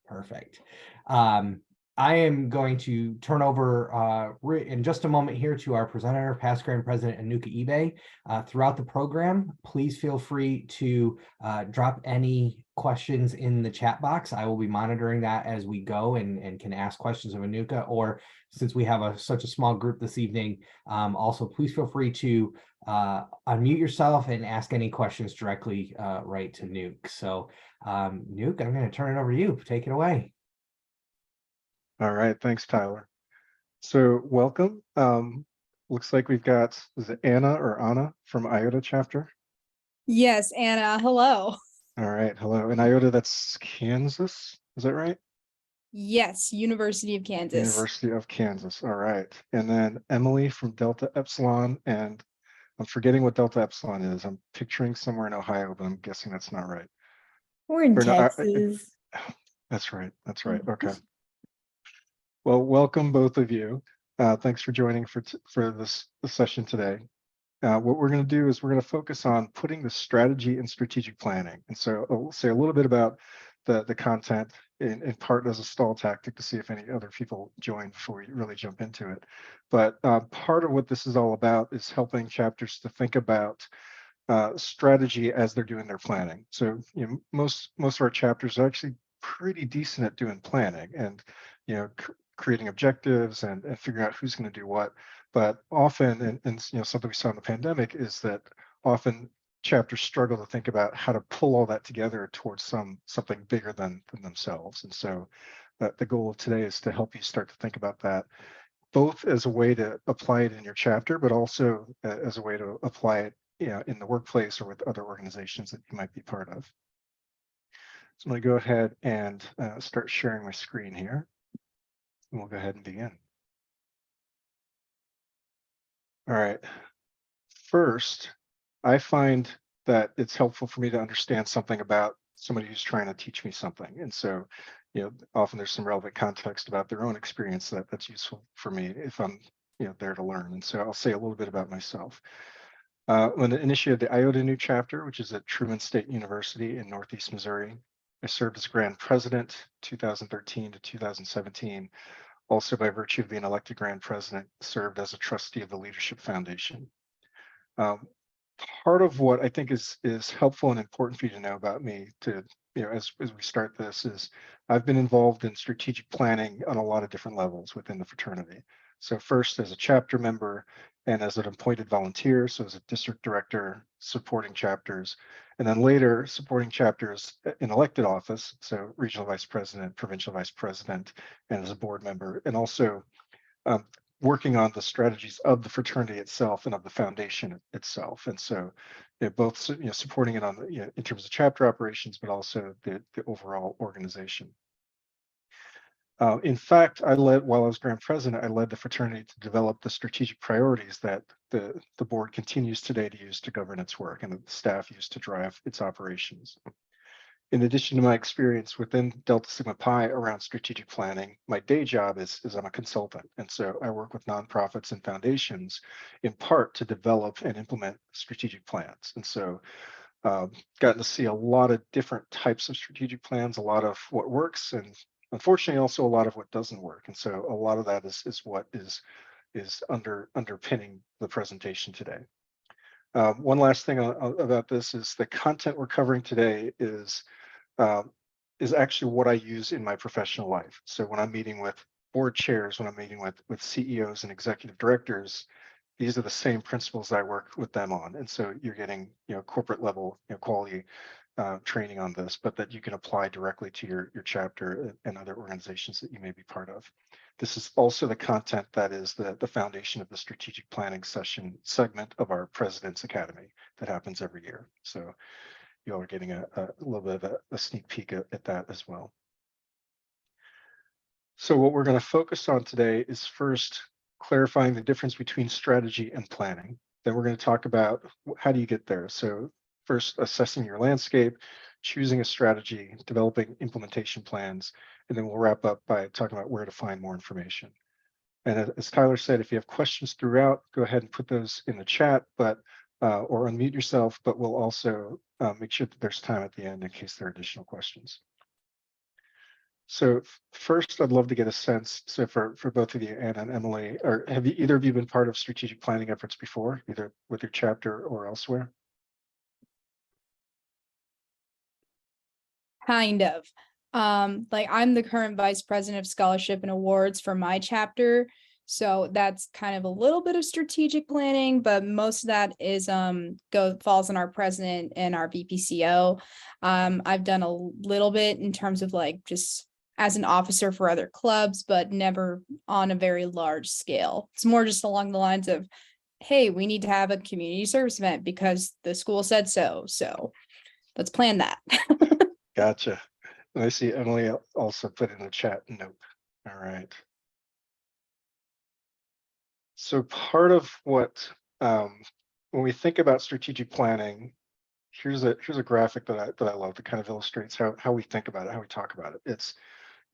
Perfect. I am going to turn over in just a moment here to our presenter, past Grand President Anuka Ibe. Throughout the program, please feel free to drop any questions in the chat box. I will be monitoring that as we go and can ask questions of Anuka, or since we have such a small group this evening, also please feel free to unmute yourself and ask any questions directly right to Nuke. So Nuke, I'm going to turn it over to you. Take it away. All right, thanks, Tyler. So welcome. Looks like we've got, is it Anna from IOTA chapter? Yes, Anna, hello. All right, hello. And IOTA, that's Kansas, is that right? Yes, University of Kansas. University of Kansas, all right. And then Emily from Delta Epsilon, and I'm forgetting what Delta Epsilon is. I'm picturing somewhere in Ohio, but I'm guessing that's not right. We're in Or no, Texas. that's right, okay. Well, welcome both of you. Thanks for joining for this session today. What we're going to do is we're going to focus on putting the strategy in strategic planning. And so I'll say a little bit about the content in part as a stall tactic to see if any other people join before we really jump into it. But part of what this is all about is helping chapters to think about strategy as they're doing their planning. So most of our chapters are actually pretty decent at doing planning and creating objectives and figuring out who's going to do what. But often, and something we saw in the pandemic is that often chapters struggle to think about how to pull all that together towards something bigger than themselves. And so the goal of today is to help you start to think about that, both as a way to apply it in your chapter, but also as a way to apply it in the workplace or with other organizations that you might be part of. So I'm going to go ahead and start sharing my screen here. And we'll go ahead and begin. All right. First, I find that it's helpful for me to understand something about somebody who's trying to teach me something. And so, often there's some relevant context about their own experience that's useful for me if I'm there to learn. And so I'll say a little bit about myself. When I initiated the IOTA New Chapter, which is at Truman State University in Northeast Missouri, I served as Grand President 2013 to 2017. Also, by virtue of being elected Grand President, served as a trustee of the Leadership Foundation. Part of what I think is helpful and important for you to know about me as we start this is I've been involved in strategic planning on a lot of different levels within the fraternity. So first as a chapter member and as an appointed volunteer, so as a district director supporting chapters, and then later supporting chapters in elected office, so regional vice president, provincial vice president, and as a board member, and also working on the strategies of the fraternity itself and of the foundation itself. And so both supporting it on in terms of chapter operations, but also the overall organization. In fact, while I was Grand President, I led the fraternity to develop the strategic priorities that the board continues today to use to govern its work and the staff use to drive its operations. In addition to my experience within Delta Sigma Pi around strategic planning, my day job is I'm a consultant. And so I work with nonprofits and foundations in part to develop and implement strategic plans. And so gotten to see a lot of different types of strategic plans, a lot of what works, and unfortunately also a lot of what doesn't work. And so a lot of that is what is underpinning the presentation today. One last thing about this is the content we're covering today is actually what I use in my professional life. So when I'm meeting with board chairs, when I'm meeting with CEOs and executive directors, these are the same principles I work with them on. And so you're getting corporate level quality training on this, but that you can apply directly to your chapter and other organizations that you may be part of. This is also the content that is the foundation of the strategic planning segment of our President's Academy that happens every year. So you all are getting a little bit of a sneak peek at that as well. So what we're going to focus on today is first clarifying the difference between strategy and planning. Then we're going to talk about how do you get there. So first, assessing your landscape, choosing a strategy, developing implementation plans, and then we'll wrap up by talking about where to find more information. And as Tyler said, if you have questions throughout, go ahead and put those in the chat, or unmute yourself, but we'll also make sure that there's time at the end in case there are additional questions. So first, I'd love to get a sense. So for both of you, Anna and Emily, or have you either of you been part of strategic planning efforts before, either with your chapter or elsewhere? Kind of. Like I'm the current vice president of scholarship and awards for my chapter. So that's kind of a little bit of strategic planning, but most of that is falls on our president and our VPCO. I've done a little bit in terms of like just as an officer for other clubs, but never on a very large scale. It's more just along the lines of, hey, we need to have a community service event because the school said so. So let's plan that. Gotcha. And I see Emily also put in the chat, nope. All right. So part of what, when we think about strategic planning, here's a graphic that I love that kind of illustrates how we think about it, how we talk about it. It's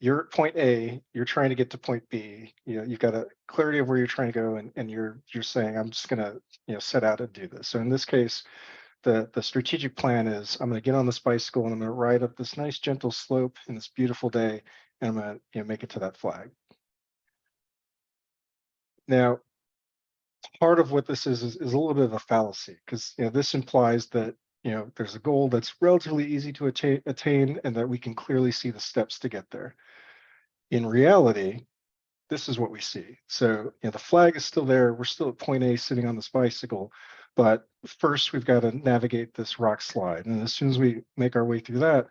you're at point A, you're trying to get to point B. You know, you've got a clarity of where you're trying to go, and you're saying, I'm just gonna set out and do this. So in this case, the strategic plan is I'm gonna get on this bicycle and I'm gonna ride up this nice gentle slope in this beautiful day, and I'm gonna make it to that flag. Now, part of what this is a little bit of a fallacy, because this implies that there's a goal that's relatively easy to attain and that we can clearly see the steps to get there. In reality, this is what we see. So the flag is still there. We're still at point A sitting on this bicycle, but first we've got to navigate this rock slide. And as soon as we make our way through that,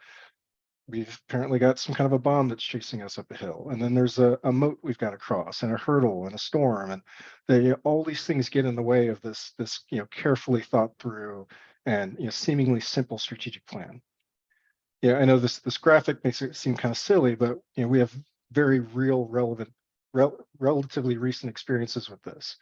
we've apparently got some kind of a bomb that's chasing us up a hill. And then there's a moat we've got to cross, and a hurdle, and a storm. And all these things get in the way of this carefully thought through and seemingly simple strategic plan. Yeah, I know this graphic makes it seem kind of silly, but we have very real, relevant, relatively recent experiences with this.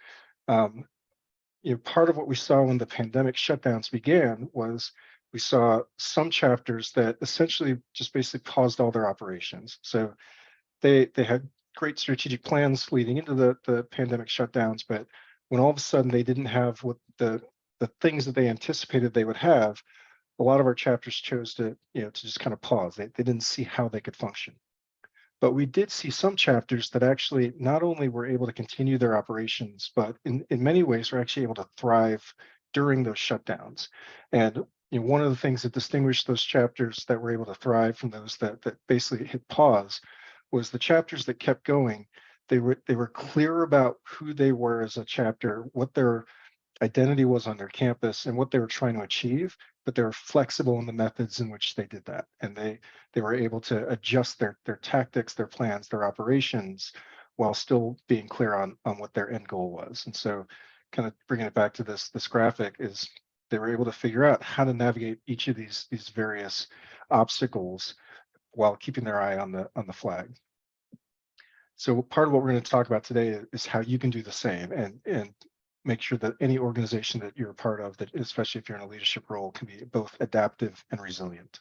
Part of what we saw when the pandemic shutdowns began was we saw some chapters that essentially just basically paused all their operations. So they had great strategic plans leading into the pandemic shutdowns, but when all of a sudden they didn't have what the things that they anticipated they would have, a lot of our chapters chose to just kind of pause. They didn't see how they could function. But we did see some chapters that actually not only were able to continue their operations, but in many ways were actually able to thrive during those shutdowns. And one of the things that distinguished those chapters that were able to thrive from those that basically hit pause was the chapters that kept going. They were clear about who they were as a chapter, what their identity was on their campus, and what they were trying to achieve, but they were flexible in the methods in which they did that. And they were able to adjust their tactics, their plans, their operations, while still being clear on what their end goal was. And so kind of bringing it back to this graphic is they were able to figure out how to navigate each of these various obstacles while keeping their eye on the flag. So part of what we're going to talk about today is how you can do the same and make sure that any organization that you're a part of, that especially if you're in a leadership role, can be both adaptive and resilient.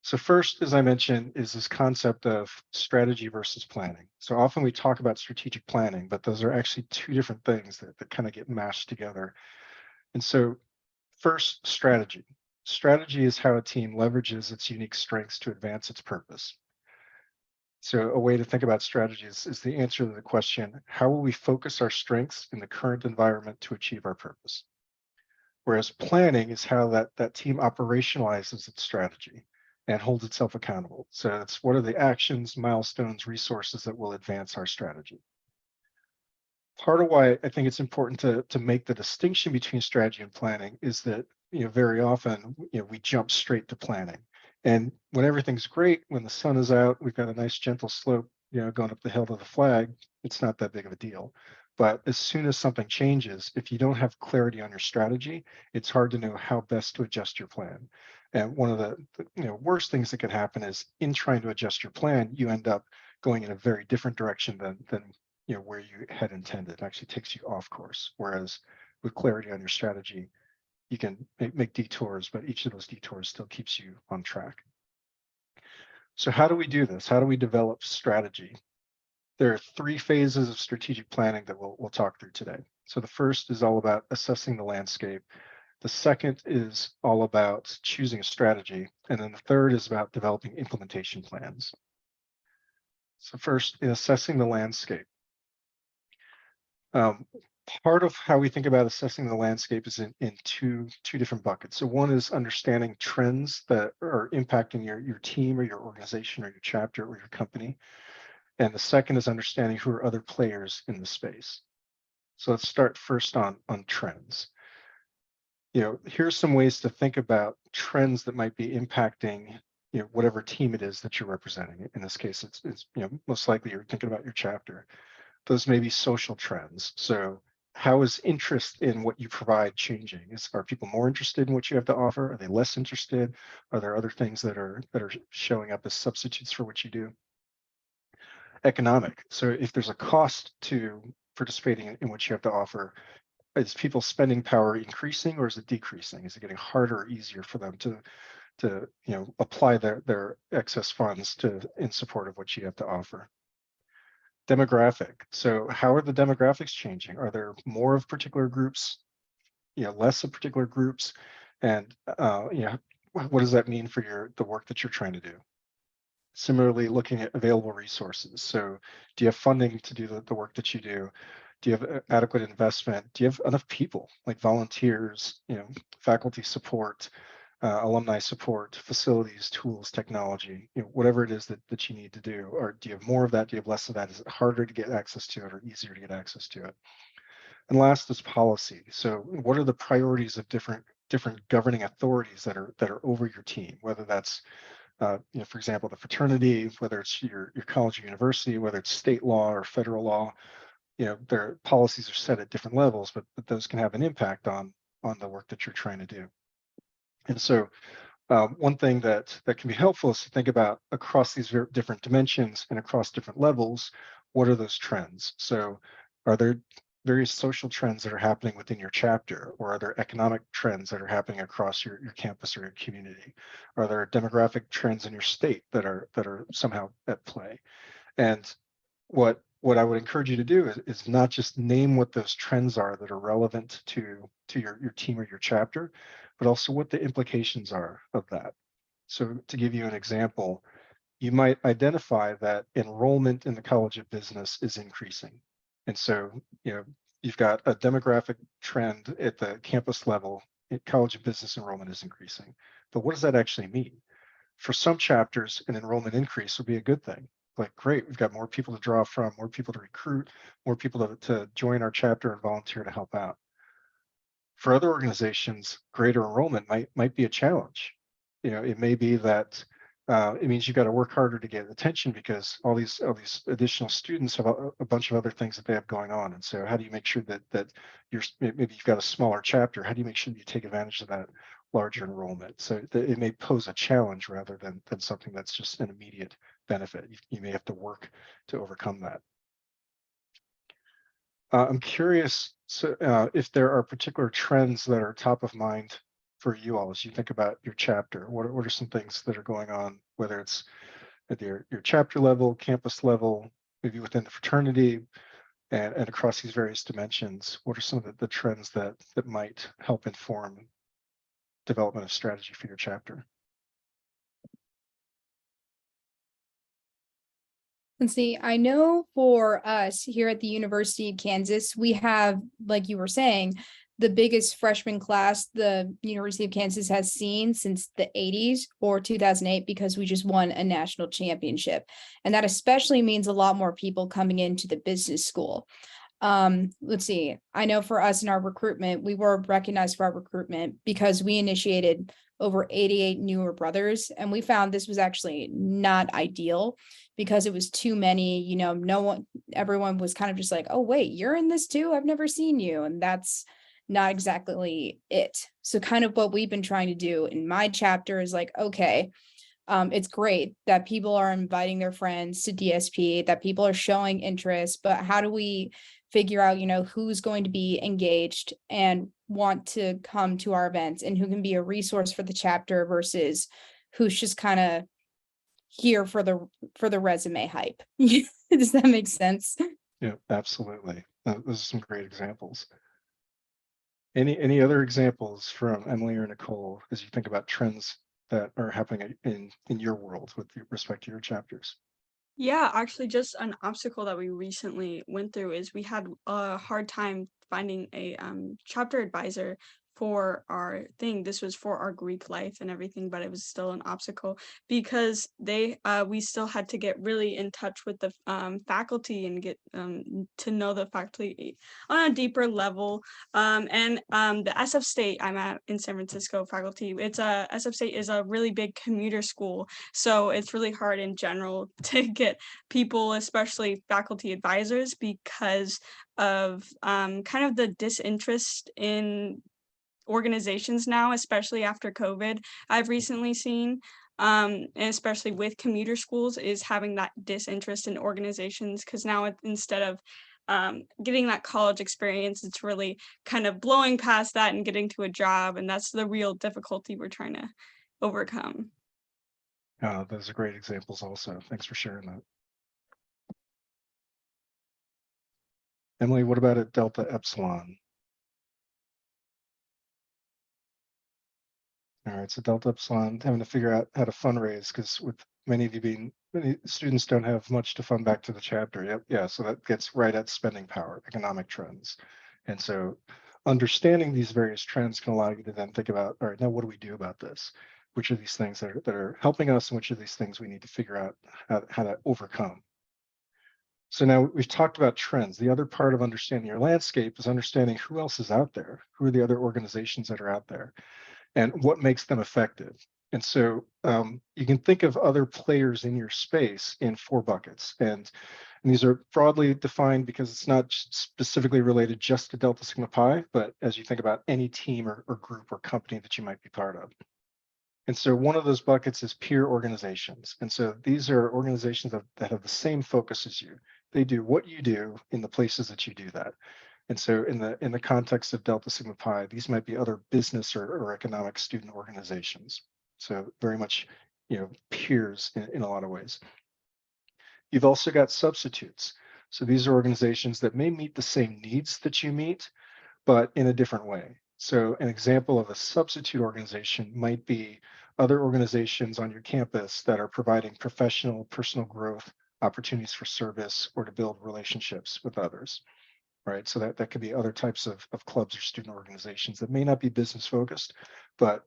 So first, as I mentioned, is this concept of strategy versus planning. So often we talk about strategic planning, but those are actually two different things that kind of get mashed together. And so first, strategy. Strategy is how a team leverages its unique strengths to advance its purpose. So a way to think about strategy is the answer to the question, how will we focus our strengths in the current environment to achieve our purpose? Whereas planning is how that team operationalizes its strategy and holds itself accountable. So it's what are the actions, milestones, resources that will advance our strategy. Part of why I think it's important to make the distinction between strategy and planning is that very often we jump straight to planning. And when everything's great, when the sun is out, we've got a nice gentle slope, going up the hill to the flag, it's not that big of a deal. But as soon as something changes, if you don't have clarity on your strategy, it's hard to know how best to adjust your plan. And one of the worst things that could happen is in trying to adjust your plan, you end up going in a very different direction than where you had intended. It actually takes you off course. Whereas with clarity on your strategy, you can make detours, but each of those detours still keeps you on track. So how do we do this? How do we develop strategy? There are three phases of strategic planning that we'll talk through today. So the first is all about assessing the landscape. The second is all about choosing a strategy. And then the third is about developing implementation plans. So first, in assessing the landscape. Part of how we think about assessing the landscape is in two different buckets. So one is understanding trends that are impacting your team or your organization or your chapter or your company. And the second is understanding who are other players in the space. So let's start first on trends. Here's some ways to think about trends that might be impacting whatever team it is that you're representing. In this case, it's most likely you're thinking about your chapter. Those may be social trends. So how is interest in what you provide changing? Are people more interested in what you have to offer? Are they less interested? Are there other things that are showing up as substitutes for what you do? Economic. So if there's a cost to participating in what you have to offer, is people's spending power increasing or is it decreasing? Is it getting harder or easier for them to apply their excess funds in support of what you have to offer? Demographic. So how are the demographics changing? Are there more of particular groups, less of particular groups? And what does that mean for the work that you're trying to do? Similarly, looking at available resources. So do you have funding to do the work that you do? Do you have adequate investment? Do you have enough people like volunteers, faculty support, alumni support, facilities, tools, technology, whatever it is that you need to do? Or do you have more of that? Do you have less of that? Is it harder to get access to it or easier to get access to it? And last is policy. So what are the priorities of different governing authorities that are over your team, whether that's for example, the fraternity, whether it's your college or university, whether it's state law or federal law, their policies are set at different levels, but those can have an impact on the work that you're trying to do. And so one thing that can be helpful is to think about across these different dimensions and across different levels, what are those trends? So are there various social trends that are happening within your chapter, or are there economic trends that are happening across your campus or your community? Are there demographic trends in your state that are somehow at play? And what I would encourage you to do is not just name what those trends are that are relevant to your team or your chapter, but also what the implications are of that. So to give you an example, you might identify that enrollment in the College of Business is increasing. And so, you've got a demographic trend at the campus level, College of Business enrollment is increasing. But what does that actually mean? For some chapters, an enrollment increase would be a good thing. Like, great, we've got more people to draw from, more people to recruit, more people to join our chapter and volunteer to help out. For other organizations, greater enrollment might be a challenge. It may be that it means you've got to work harder to get attention because all these additional students have a bunch of other things that they have going on. And so how do you make sure that maybe you've got a smaller chapter, how do you make sure that you take advantage of that larger enrollment? So it may pose a challenge rather than something that's just an immediate benefit. You may have to work to overcome that. I'm curious if there are particular trends that are top of mind for you all as you think about your chapter. What are some things that are going on, whether it's at your chapter level, campus level, maybe within the fraternity, and across these various dimensions? What are some of the trends that might help inform development of strategy for your chapter? And see, I know for us here at the University of Kansas, we have, like you were saying, the biggest freshman class the University of Kansas has seen since the 80s or 2008, because we just won a national championship. And that especially means a lot more people coming into the business school. Let's see, I know for us in our recruitment, we were recognized for our recruitment because we initiated over 88 newer brothers, and we found this was actually not ideal because it was too many. Everyone was kind of just like, oh wait, you're in this too, I've never seen you. And that's not exactly it. So kind of what we've been trying to do in my chapter is like, okay, it's great that people are inviting their friends to DSP, that people are showing interest, but how do we figure out, who's going to be engaged and want to come to our events and who can be a resource for the chapter versus who's just kind of here for the resume hype. Does that make sense? Yeah, absolutely. Those are some great examples. Any other examples from Emily or Nicole as you think about trends that are happening in your world with respect to your chapters? Yeah, actually, just an obstacle that we recently went through is we had a hard time finding a chapter advisor for our thing. This was for our Greek life and everything, but it was still an obstacle because we still had to get really in touch with the faculty and get to know the faculty on a deeper level. The SF State I'm at in San Francisco faculty, it's a SF State is a really big commuter school, so it's really hard in general to get people, especially faculty advisors, because of kind of the disinterest in organizations now, especially after COVID, I've recently seen. And especially with commuter schools, is having that disinterest in organizations because now instead of getting that college experience, it's really kind of blowing past that and getting to a job. And that's the real difficulty we're trying to overcome. Those are great examples also. Thanks for sharing that. Emily, what about at Delta Epsilon? All right, so Delta Epsilon having to figure out how to fundraise because with many students don't have much to fund back to the chapter. Yep, yeah, so that gets right at spending power, economic trends. And so understanding these various trends can allow you to then think about, all right, now what do we do about this? Which are these things that are helping us and which are these things we need to figure out how to overcome? So now we've talked about trends. The other part of understanding your landscape is understanding who else is out there, who are the other organizations that are out there, and what makes them effective. And so you can think of other players in your space in 4 buckets. And these are broadly defined because it's not specifically related just to Delta Sigma Pi, but as you think about any team or group or company that you might be part of. And so one of those buckets is peer organizations. And so these are organizations that have the same focus as you. They do what you do in the places that you do that. And so in the context of Delta Sigma Pi, these might be other business or economic student organizations. So very much, peers in a lot of ways. You've also got substitutes. So these are organizations that may meet the same needs that you meet, but in a different way. So an example of a substitute organization might be other organizations on your campus that are providing professional, personal growth opportunities for service or to build relationships with others, right? So that could be other types of clubs or student organizations that may not be business focused, but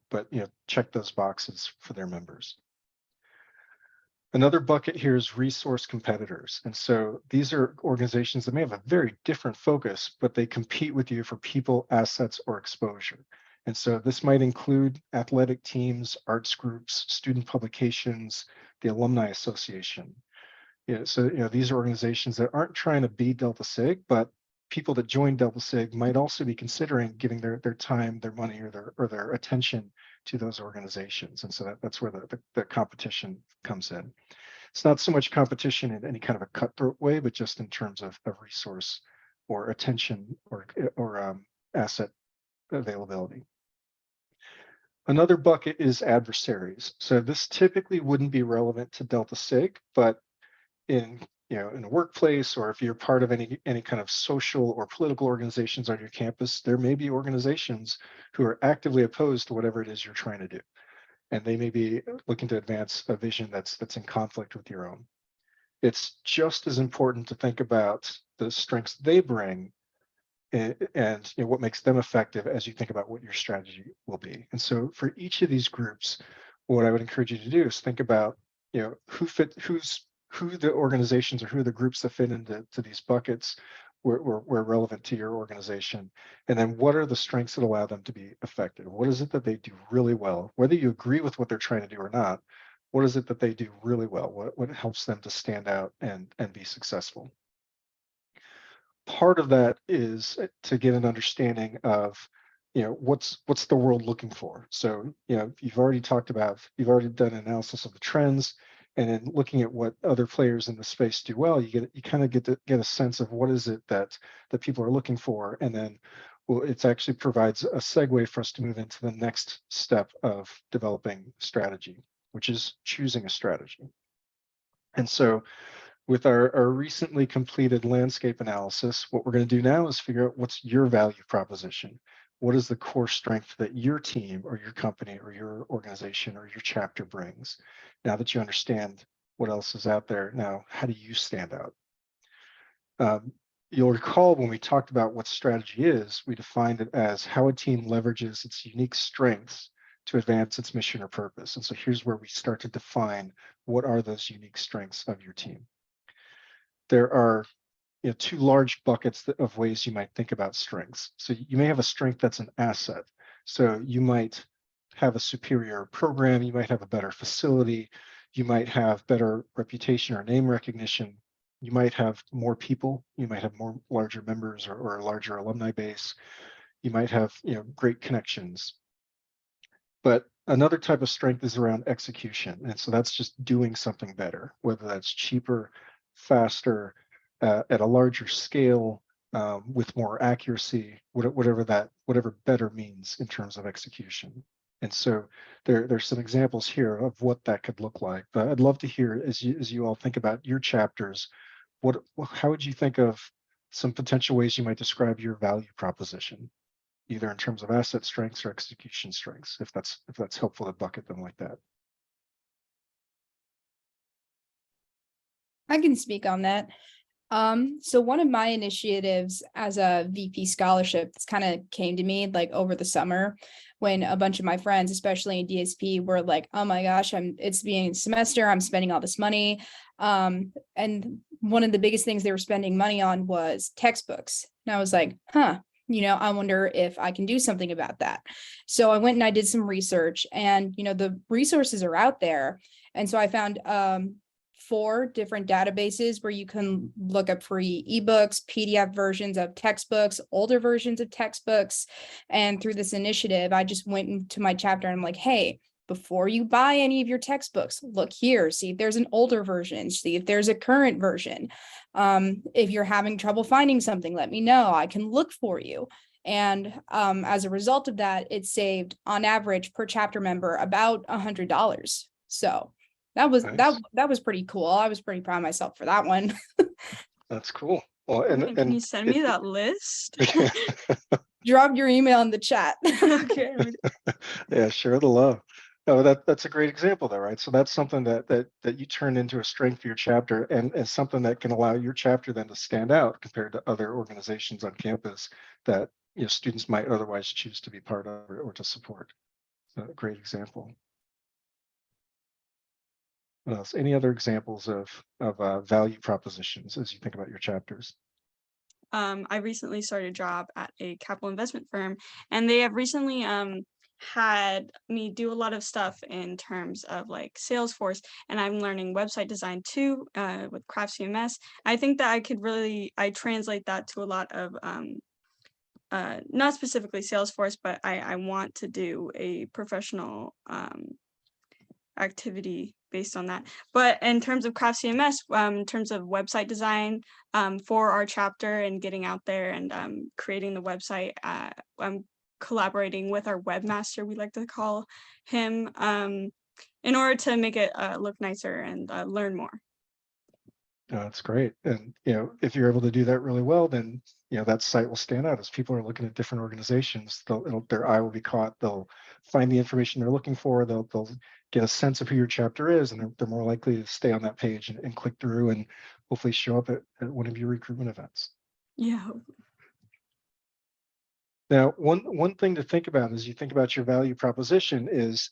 check those boxes for their members. Another bucket here is resource competitors. And so these are organizations that may have a very different focus, but they compete with you for people, assets, or exposure. And so this might include athletic teams, arts groups, student publications, the Alumni Association. So these are organizations that aren't trying to be Delta Sig, but people that join Delta Sig might also be considering giving their time, their money, or their attention to those organizations. And so that's where the competition comes in. It's not so much competition in any kind of a cutthroat way, but just in terms of resource or attention or asset availability. Another bucket is adversaries. So this typically wouldn't be relevant to Delta Sig, but in a workplace, or if you're part of any kind of social or political organizations on your campus, there may be organizations who are actively opposed to whatever it is you're trying to do. And they may be looking to advance a vision that's in conflict with your own. It's just as important to think about the strengths they bring and what makes them effective as you think about what your strategy will be. And so for each of these groups, what I would encourage you to do is think about who the organizations or who the groups that fit into these buckets were relevant to your organization. And then what are the strengths that allow them to be effective? What is it that they do really well? Whether you agree with what they're trying to do or not, what is it that they do really well? What helps them to stand out and be successful? Part of that is to get an understanding of what's the world looking for. So you've already done an analysis of the trends, and then looking at what other players in the space do well, you kind of get a sense of what is it that people are looking for, and then it actually provides a segue for us to move into the next step of developing strategy, which is choosing a strategy. And so with our recently completed landscape analysis, what we're going to do now is figure out what's your value proposition. what is the core strength that your team or your company or your organization or your chapter brings? Now that you understand what else is out there, now how do you stand out? You'll recall when we talked about what strategy is, we defined it as how a team leverages its unique strengths to advance its mission or purpose. And so here's where we start to define what are those unique strengths of your team. There are two large buckets of ways you might think about strengths. So you may have a strength that's an asset. So you might have a superior program, you might have a better facility, you might have better reputation or name recognition, you might have more people, you might have more larger members or a larger alumni base, you might have great connections. But another type of strength is around execution. And so that's just doing something better, whether that's cheaper, faster, at a larger scale, with more accuracy, whatever better means in terms of execution. And so there's some examples here of what that could look like. But I'd love to hear, as you all think about your chapters, how would you think of some potential ways you might describe your value proposition, either in terms of asset strengths or execution strengths, if that's helpful to bucket them like that. I can speak on that. So one of my initiatives as a VP scholarship that's kind of came to me like over the summer when a bunch of my friends, especially in DSP, were like, oh my gosh, it's being semester, I'm spending all this money. And one of the biggest things they were spending money on was textbooks. And I was like, I wonder if I can do something about that. So I went and I did some research, and the resources are out there. And so I found 4 different databases where you can look up free ebooks, PDF versions of textbooks, older versions of textbooks. And through this initiative, I just went into my chapter and I'm like, hey, before you buy any of your textbooks, look here, see if there's an older version, see if there's a current version. If you're having trouble finding something, let me know. I can look for you. And as a result of that, it saved on average per chapter member about $100. So that was Nice. that was pretty cool. I was pretty proud of myself for that one. That's cool. Well, Can you send me that list? Drop your email in the chat. Okay. Yeah, share the love. No, that's a great example there, right? So that's something that you turn into a strength for your chapter, and something that can allow your chapter then to stand out compared to other organizations on campus that students might otherwise choose to be part of or to support. So a great example. What else? Any other examples of value propositions as you think about your chapters? I recently started a job at a capital investment firm, and they have recently had me do a lot of stuff in terms of like Salesforce, and I'm learning website design too with Craft CMS. I think that I translate that to a lot of not specifically Salesforce, but I want to do a professional activity based on that. But in terms of Craft CMS, in terms of website design for our chapter and getting out there and creating the website, I'm collaborating with our webmaster, we like to call him, in order to make it look nicer and learn more. That's great. And if you're able to do that really well, then that site will stand out as people are looking at different organizations. Their eye will be caught. They'll find the information they're looking for. They'll get a sense of who your chapter is, and they're more likely to stay on that page and click through and hopefully show up at one of your recruitment events. Yeah. Now, one thing to think about as you think about your value proposition is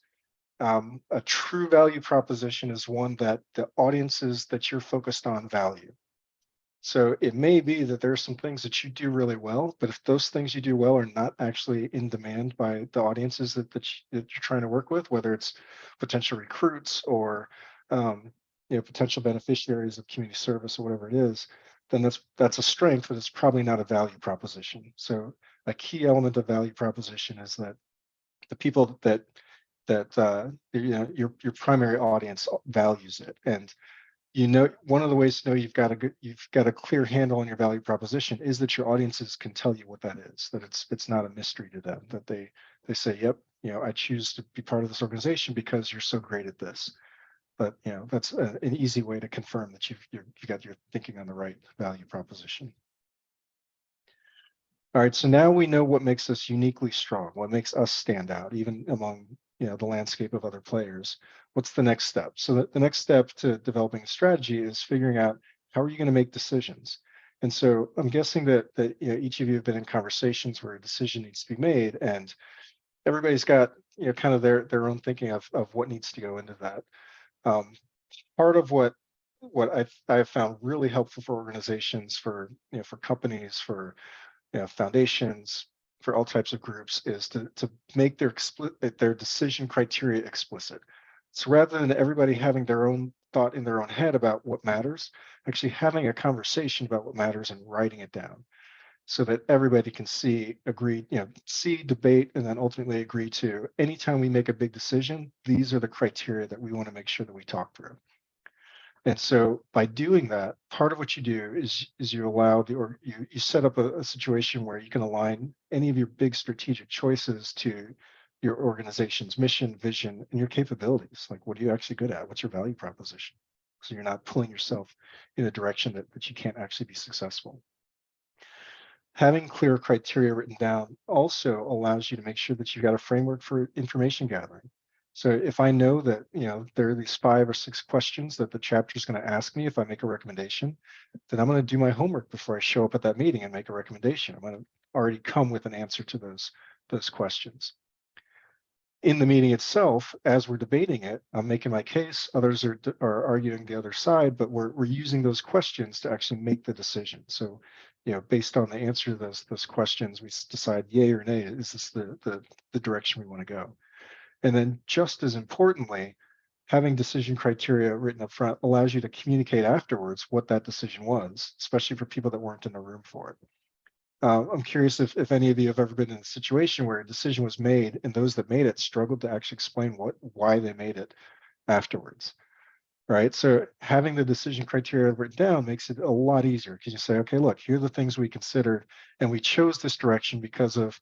a true value proposition is one that the audiences that you're focused on value. So it may be that there are some things that you do really well, but if those things you do well are not actually in demand by the audiences that you're trying to work with, whether it's potential recruits or potential beneficiaries of community service or whatever it is, then that's a strength, but it's probably not a value proposition. So a key element of value proposition is that the people that your primary audience values it. And one of the ways to know you've got a clear handle on your value proposition is that your audiences can tell you what that is, that it's not a mystery to them, that they say, yep, I choose to be part of this organization because you're so great at this. But that's an easy way to confirm that you've got your thinking on the right value proposition. All right, so now we know what makes us uniquely strong, what makes us stand out, even among the landscape of other players. What's the next step? So the next step to developing a strategy is figuring out how are you going to make decisions. And so I'm guessing that each of you have been in conversations where a decision needs to be made, and everybody's got kind of their own thinking of what needs to go into that. Part of what I've found really helpful for organizations, for for companies, for foundations, for all types of groups, is to make their decision criteria explicit. So rather than everybody having their own thought in their own head about what matters, actually having a conversation about what matters and writing it down, so that everybody can see, agree, see, debate, and then ultimately agree to, anytime we make a big decision, these are the criteria that we want to make sure that we talk through. And so by doing that, part of what you do is you allow you set up a situation where you can align any of your big strategic choices to your organization's mission, vision, and your capabilities. Like, what are you actually good at? What's your value proposition? So you're not pulling yourself in a direction that you can't actually be successful. Having clear criteria written down also allows you to make sure that you've got a framework for information gathering. So if I know that there are these 5 or 6 questions that the chapter is going to ask me if I make a recommendation, then I'm going to do my homework before I show up at that meeting and make a recommendation. I'm going to already come with an answer to those questions. In the meeting itself, as we're debating it, I'm making my case. Others are arguing the other side, but we're using those questions to actually make the decision. So, based on the answer to those questions, we decide yay or nay. Is this the direction we want to go? And then, just as importantly, having decision criteria written up front allows you to communicate afterwards what that decision was, especially for people that weren't in the room for it. I'm curious if any of you have ever been in a situation where a decision was made and those that made it struggled to actually explain why they made it afterwards, right? So having the decision criteria written down makes it a lot easier, because you say, okay, look, here are the things we considered, and we chose this direction because of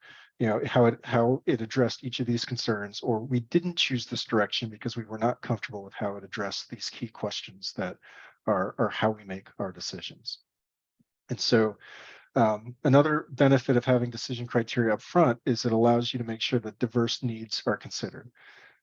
how it addressed each of these concerns, or we didn't choose this direction because we were not comfortable with how it addressed these key questions that are how we make our decisions. And so another benefit of having decision criteria up front is it allows you to make sure that diverse needs are considered.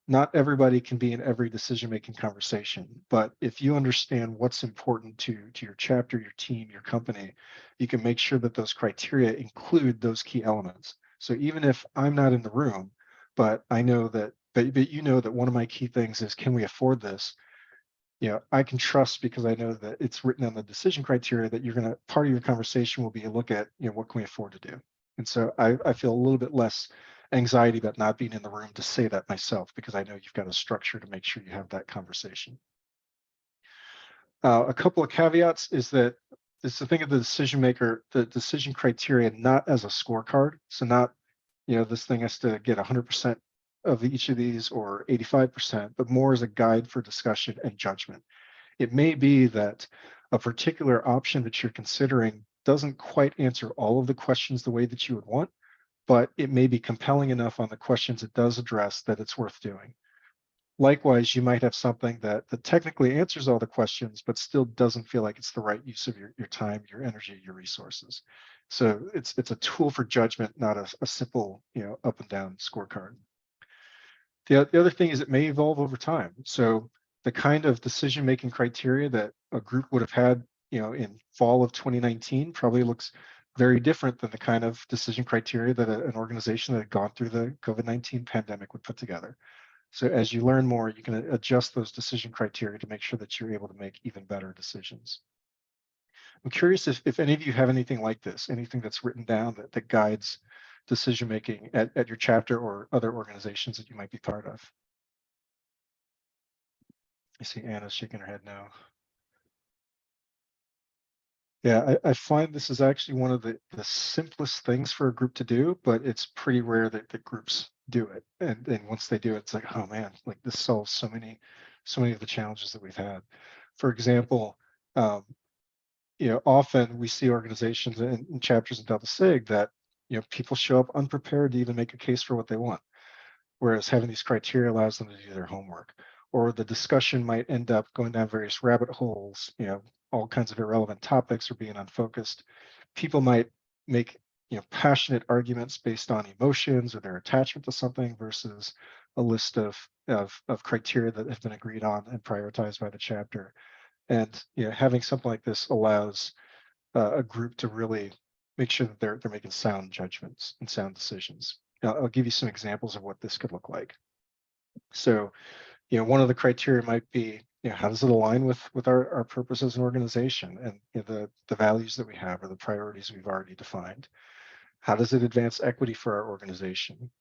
Not everybody can be in every decision-making conversation, but if you understand what's important to your chapter, your team, your company, you can make sure that those criteria include those key elements. So even if I'm not in the room, but I know that, but you know that one of my key things is, can we afford this? I can trust, because I know that it's written on the decision criteria, that part of your conversation will be a look at, what can we afford to do? And so I feel a little bit less anxiety about not being in the room to say that myself, because I know you've got a structure to make sure you have that conversation. A couple of caveats is that it's to think of the decision criteria not as a scorecard. So not, this thing has to get 100% of each of these or 85%, but more as a guide for discussion and judgment. It may be that a particular option that you're considering doesn't quite answer all of the questions the way that you would want, but it may be compelling enough on the questions it does address that it's worth doing. Likewise, you might have something that technically answers all the questions, but still doesn't feel like it's the right use of your time, your energy, your resources. So it's a tool for judgment, not a simple up and down scorecard. The other thing is it may evolve over time. So the kind of decision-making criteria that a group would have had, in fall of 2019 probably looks very different than the kind of decision criteria that an organization that had gone through the COVID-19 pandemic would put together. So as you learn more, you can adjust those decision criteria to make sure that you're able to make even better decisions. I'm curious if any of you have anything like this, anything that's written down that guides decision-making at your chapter or other organizations that you might be part of. I see Anna's shaking her head no. Yeah, I find this is actually one of the simplest things for a group to do, but it's pretty rare that groups do it. And once they do it, it's like, oh man, like this solves so many of the challenges that we've had. For example, often we see organizations and chapters in Delta Sig that, people show up unprepared to even make a case for what they want. Whereas having these criteria allows them to do their homework, or the discussion might end up going down various rabbit holes, all kinds of irrelevant topics or being unfocused. People might make passionate arguments based on emotions or their attachment to something versus a list of criteria that have been agreed on and prioritized by the chapter. And having something like this allows a group to really make sure that they're making sound judgments and sound decisions. Now, I'll give you some examples of what this could look like. So, one of the criteria might be, how does it align with our purpose as an organization and the values that we have or the priorities we've already defined? How does it advance equity for our organization?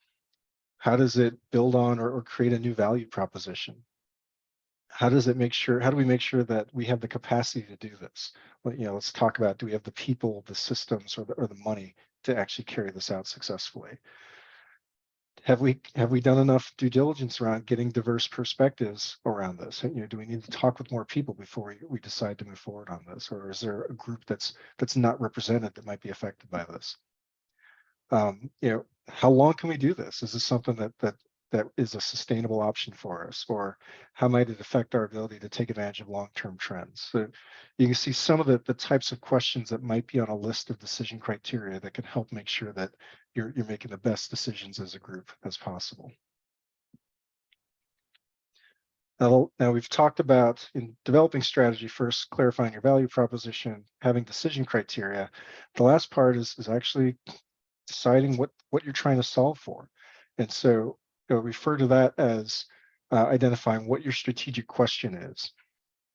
How does it build on or create a new value proposition? How do we make sure that we have the capacity to do this? Well, let's talk about, do we have the people, the systems, or the money to actually carry this out successfully? Have we done enough due diligence around getting diverse perspectives around this? Do we need to talk with more people before we decide to move forward on this? Or is there a group that's not represented that might be affected by this? How long can we do this? Is this something that is a sustainable option for us? Or how might it affect our ability to take advantage of long-term trends? So you can see some of the types of questions that might be on a list of decision criteria that can help make sure that you're making the best decisions as a group as possible. Now we've talked about, in developing strategy, first clarifying your value proposition, having decision criteria. The last part is actually deciding what you're trying to solve for. And so refer to that as identifying what your strategic question is.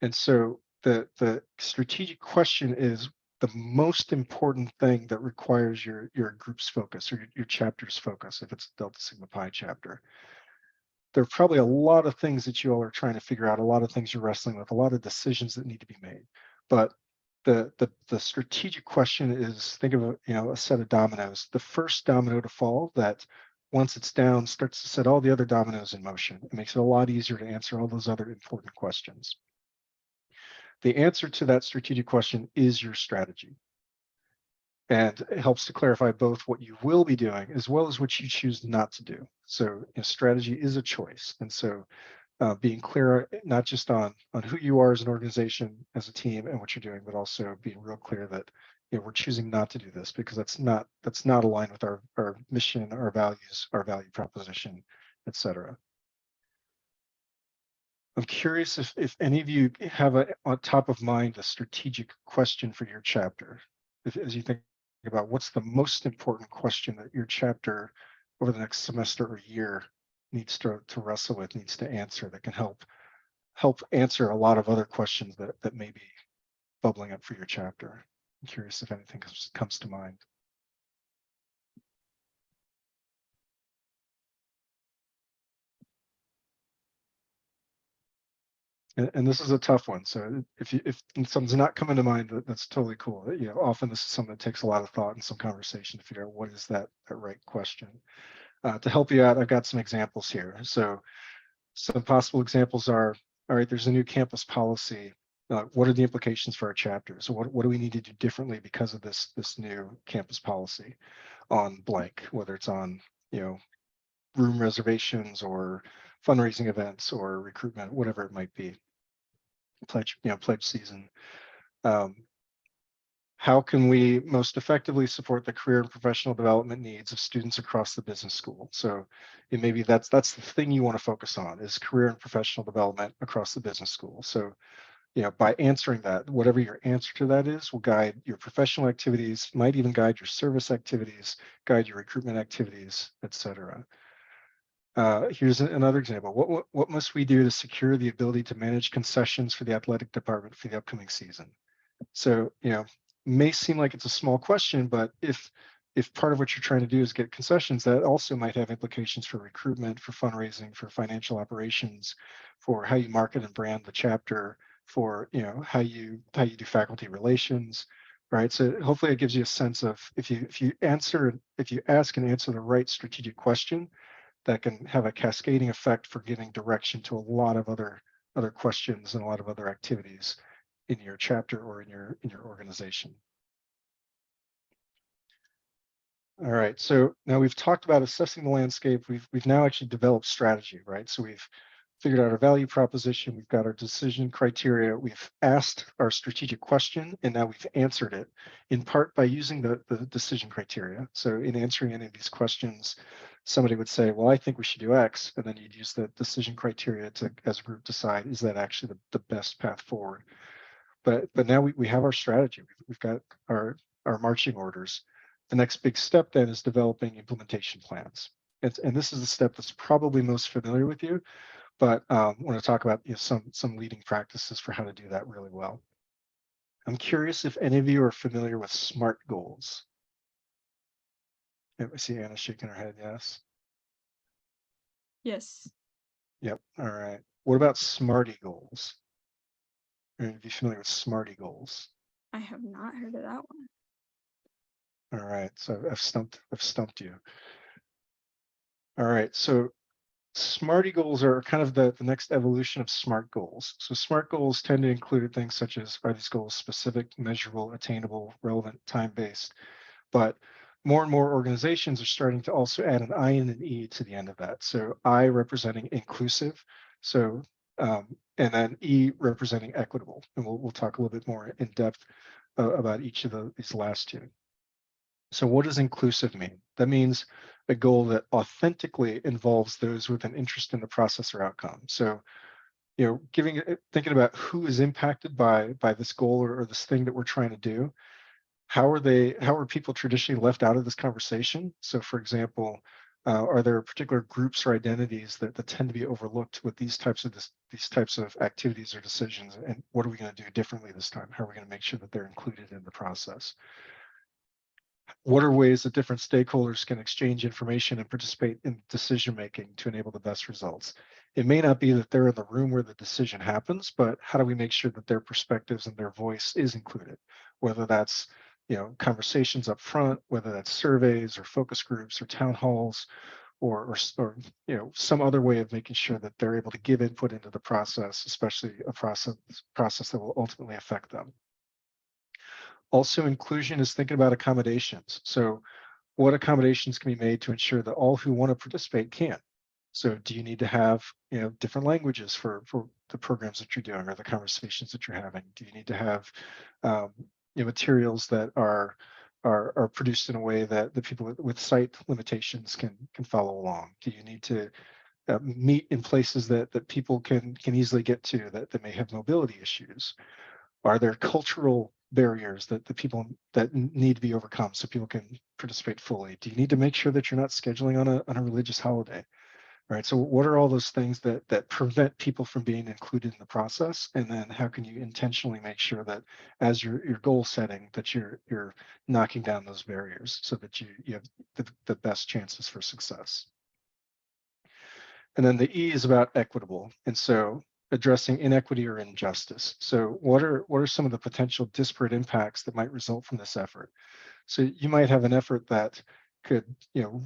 And so the strategic question is the most important thing that requires your group's focus or your chapter's focus, if it's a Delta Sigma Pi chapter. There are probably a lot of things that you all are trying to figure out, a lot of things you're wrestling with, a lot of decisions that need to be made. But the strategic question is, think of a set of dominoes. The first domino to fall, that once it's down, starts to set all the other dominoes in motion. It makes it a lot easier to answer all those other important questions. The answer to that strategic question is your strategy. And it helps to clarify both what you will be doing as well as what you choose not to do. So strategy is a choice. And so being clear, not just on who you are as an organization, as a team, and what you're doing, but also being real clear that we're choosing not to do this because that's not aligned with our mission, our values, our value proposition, etc. I'm curious if any of you have on top of mind a strategic question for your chapter, as you think about what's the most important question that your chapter over the next semester or year needs to wrestle with, needs to answer, that can help answer a lot of other questions that may be bubbling up for your chapter. I'm curious if anything comes to mind. And this is a tough one. So if something's not coming to mind, that's totally cool. Often this is something that takes a lot of thought and some conversation to figure out what is that right question. To help you out, I've got some examples here. So some possible examples are, all right, there's a new campus policy. What are the implications for our chapter? So what do we need to do differently because of this new campus policy on blank, whether it's on room reservations or fundraising events or recruitment, whatever it might be. Pledge season. How can we most effectively support the career and professional development needs of students across the business school? So maybe that's the thing you want to focus on, is career and professional development across the business school. So by answering that, whatever your answer to that is, will guide your professional activities, might even guide your service activities, guide your recruitment activities, etc. Here's another example. What must we do to secure the ability to manage concessions for the athletic department for the upcoming season? So, may seem like it's a small question, but if part of what you're trying to do is get concessions, that also might have implications for recruitment, for fundraising, for financial operations, for how you market and brand the chapter, for how you do faculty relations, right? So hopefully it gives you a sense of, if you ask and answer the right strategic question, that can have a cascading effect for giving direction to a lot of other questions and a lot of other activities in your chapter or in your organization. All right, so now we've talked about assessing the landscape. We've now actually developed strategy, right? So figured out our value proposition, we've got our decision criteria, we've asked our strategic question, and now we've answered it in part by using the decision criteria. So in answering any of these questions, somebody would say, well, I think we should do X, and then you'd use the decision criteria to, as a group, decide, is that actually the best path forward? But now we have our strategy. We've got our marching orders. The next big step then is developing implementation plans. And this is the step that's probably most familiar with you, but I want to talk about some leading practices for how to do that really well. I'm curious if any of you are familiar with SMART goals. Yep, I see Anna shaking her head, yes. Yes. Yep, all right. What about SMARTIE goals? Are you familiar with SMARTIE goals? I have not heard of that one. All right, so I've stumped you. All right, so SMARTIE goals are kind of the next evolution of SMART goals. So SMART goals tend to include things such as, are these goals specific, measurable, attainable, relevant, time-based? But more and more organizations are starting to also add an I and an E to the end of that. So I representing inclusive, so and then E representing equitable. And we'll talk a little bit more in depth about each of these last two. So what does inclusive mean? That means a goal that authentically involves those with an interest in the process or outcome. So, thinking about who is impacted by this goal or this thing that we're trying to do. How are people traditionally left out of this conversation? So for example, are there particular groups or identities that tend to be overlooked with these types of activities or decisions? And what are we going to do differently this time? How are we going to make sure that they're included in the process? What are ways that different stakeholders can exchange information and participate in decision making to enable the best results? It may not be that they're in the room where the decision happens, but how do we make sure that their perspectives and their voice is included? Whether that's conversations up front, whether that's surveys or focus groups or town halls, or some other way of making sure that they're able to give input into the process, especially a process that will ultimately affect them. Also, inclusion is thinking about accommodations. So what accommodations can be made to ensure that all who want to participate can? So do you need to have different languages for the programs that you're doing or the conversations that you're having? Do you need to have materials that are produced in a way that the people with sight limitations can follow along? Do you need to meet in places that people can easily get to that may have mobility issues? Are there cultural barriers that the people that need to be overcome so people can participate fully? Do you need to make sure that you're not scheduling on a religious holiday? Right. So what are all those things that prevent people from being included in the process? And then how can you intentionally make sure that as your goal setting that you're knocking down those barriers so that you have the best chances for success? And then the E is about equitable. And so addressing inequity or injustice. So what are some of the potential disparate impacts that might result from this effort? So you might have an effort that could